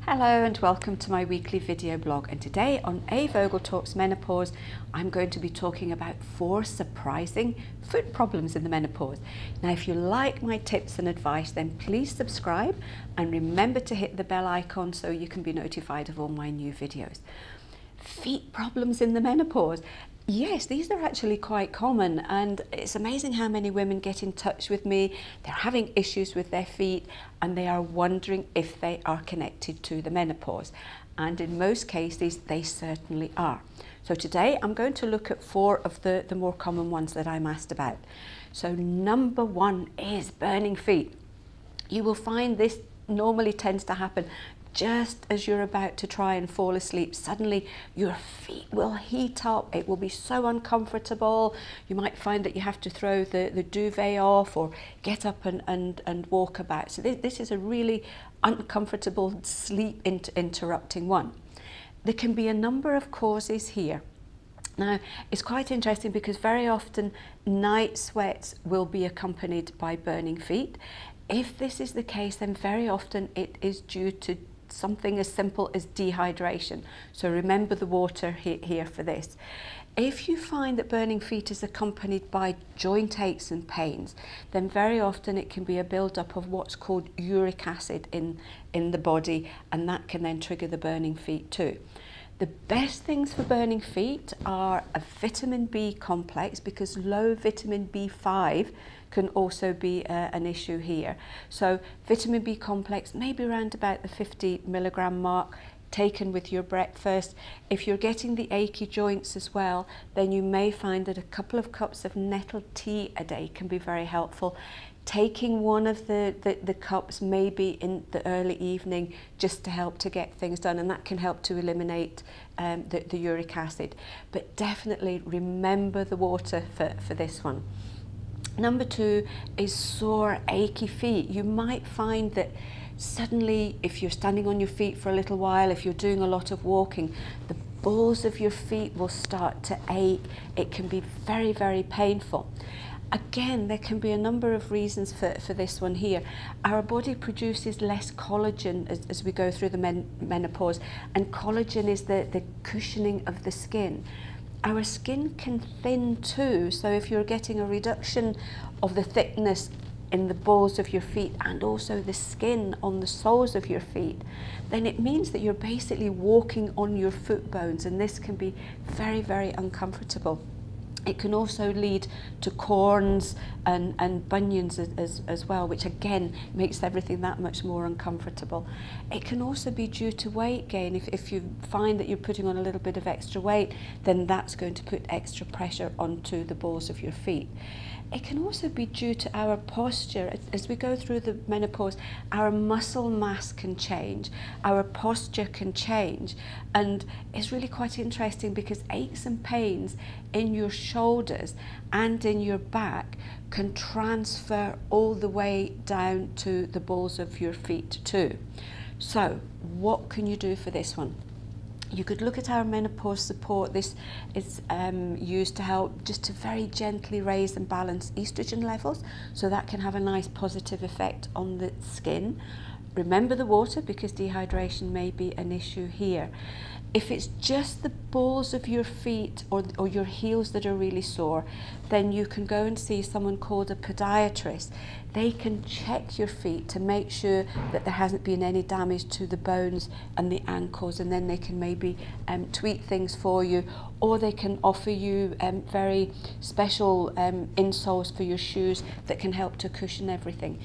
Hello and welcome to my weekly video blog, and today on A Vogel Talks Menopause I'm going to be talking about 4 surprising food problems in the menopause. Now if you like my tips and advice, then please subscribe and remember to hit the bell icon so you can be notified of all my new videos. Feet problems in the menopause. Yes, these are actually quite common, and it's amazing how many women get in touch with me. They're having issues with their feet and they are wondering if they are connected to the menopause. And in most cases, they certainly are. So today I'm going to look at 4 of the more common ones that I'm asked about. So number 1 is burning feet. You will find this normally tends to happen just as you're about to try and fall asleep. Suddenly your feet will heat up. It will be so uncomfortable. You might find that you have to throw the duvet off or get up and walk about. So this is a really uncomfortable sleep interrupting one. There can be a number of causes here. Now, it's quite interesting because very often night sweats will be accompanied by burning feet. If this is the case, then very often it is due to something as simple as dehydration. So remember the water here for this. If you find that burning feet is accompanied by joint aches and pains, then very often it can be a build-up of what's called uric acid in the body, and that can then trigger the burning feet too. The best things for burning feet are a vitamin B complex, because low vitamin B5 can also be an issue here. So vitamin B complex, maybe around about the 50 milligram mark, taken with your breakfast. If you're getting the achy joints as well, then you may find that a couple of cups of nettle tea a day can be very helpful. Taking one of the cups maybe in the early evening just to help to get things done, and that can help to eliminate the uric acid. But definitely remember the water for this one. Number 2 is sore, achy feet. You might find that suddenly, if you're standing on your feet for a little while, if you're doing a lot of walking, the balls of your feet will start to ache. It can be very, very painful. Again, there can be a number of reasons for this one here. Our body produces less collagen as we go through the menopause, and collagen is the cushioning of the skin. Our skin can thin too, so if you're getting a reduction of the thickness in the balls of your feet and also the skin on the soles of your feet, then it means that you're basically walking on your foot bones, and this can be very, very uncomfortable. It can also lead to corns and bunions as well, which again makes everything that much more uncomfortable. It can also be due to weight gain. If you find that you're putting on a little bit of extra weight, then that's going to put extra pressure onto the balls of your feet. It can also be due to our posture. As we go through the menopause, our muscle mass can change, our posture can change, and it's really quite interesting because aches and pains in your shoulders and in your back can transfer all the way down to the balls of your feet too. So what can you do for this one? You could look at our menopause support. This is used to help just to very gently raise and balance estrogen levels, so that can have a nice positive effect on the skin. Remember the water, because dehydration may be an issue here. If it's just the balls of your feet or your heels that are really sore, then you can go and see someone called a podiatrist. They can check your feet to make sure that there hasn't been any damage to the bones and the ankles, and then they can maybe tweak things for you, or they can offer you very special insoles for your shoes that can help to cushion everything.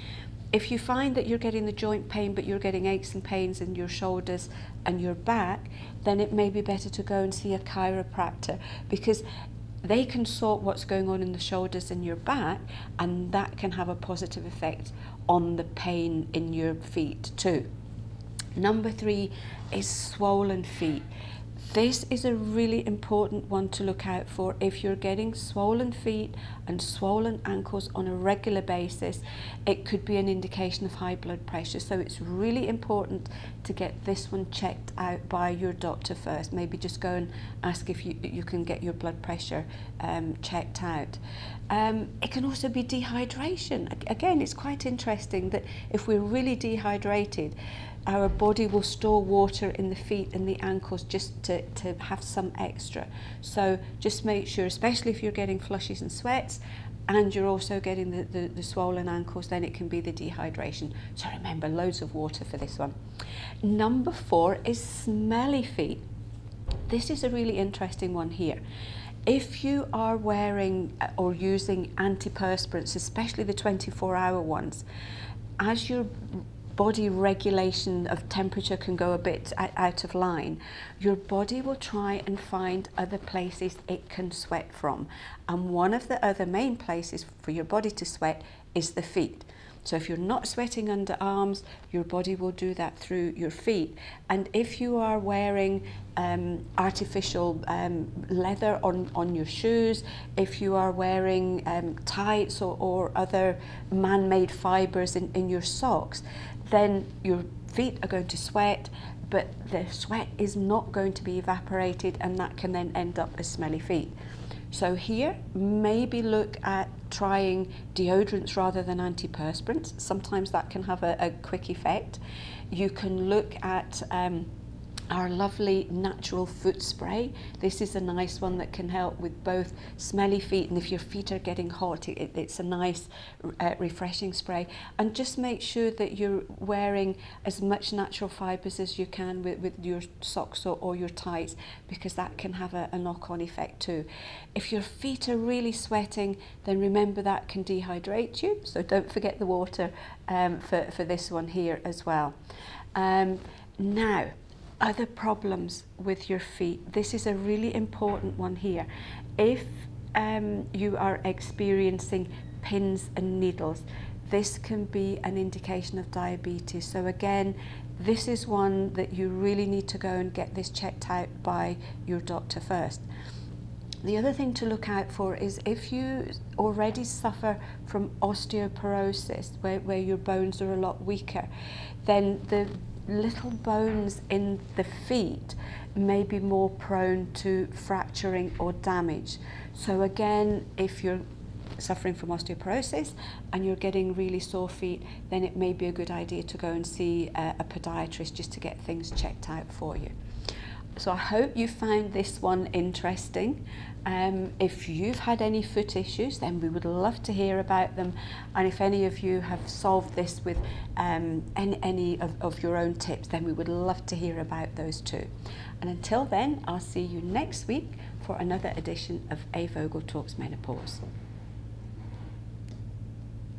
If you find that you're getting the joint pain but you're getting aches and pains in your shoulders and your back, then it may be better to go and see a chiropractor, because they can sort what's going on in the shoulders and your back, and that can have a positive effect on the pain in your feet too. Number 3 is swollen feet. This is a really important one to look out for if you're getting swollen feet and swollen ankles on a regular basis. It could be an indication of high blood pressure, so it's really important to get this one checked out by your doctor first. Maybe just go and ask if you can get your blood pressure checked out. It can also be dehydration. Again, it's quite interesting that if we're really dehydrated, our body will store water in the feet and the ankles just to have some extra. So just make sure, especially if you're getting flushes and sweats and you're also getting the swollen ankles, then it can be the dehydration. So remember, loads of water for this one. Number 4 is smelly feet. This is a really interesting one here. If you are wearing or using antiperspirants, especially the 24-hour ones, as your body regulation of temperature can go a bit out of line, your body will try and find other places it can sweat from. And one of the other main places for your body to sweat is the feet. So if you're not sweating under arms, your body will do that through your feet. And if you are wearing artificial leather on your shoes, if you are wearing tights or other man-made fibres in your socks, then your feet are going to sweat, but the sweat is not going to be evaporated, and that can then end up as smelly feet. So here, maybe look at trying deodorants rather than antiperspirants. Sometimes that can have a quick effect. You can look at our lovely natural foot spray. This is a nice one that can help with both smelly feet, and if your feet are getting hot, it's a nice refreshing spray. And just make sure that you're wearing as much natural fibres as you can with your socks or your tights, because that can have a knock-on effect too. If your feet are really sweating, then remember that can dehydrate you, so don't forget the water for this one here as well. Now, other problems with your feet. This is a really important one here. If you are experiencing pins and needles, this can be an indication of diabetes. So again, this is one that you really need to go and get this checked out by your doctor first. The other thing to look out for is if you already suffer from osteoporosis, where your bones are a lot weaker, then the little bones in the feet may be more prone to fracturing or damage. So again, if you're suffering from osteoporosis and you're getting really sore feet, then it may be a good idea to go and see a podiatrist just to get things checked out for you. So I hope you found this one interesting. If you've had any foot issues, then we would love to hear about them. And if any of you have solved this with any of your own tips, then we would love to hear about those too. And until then, I'll see you next week for another edition of A. Vogel Talks Menopause.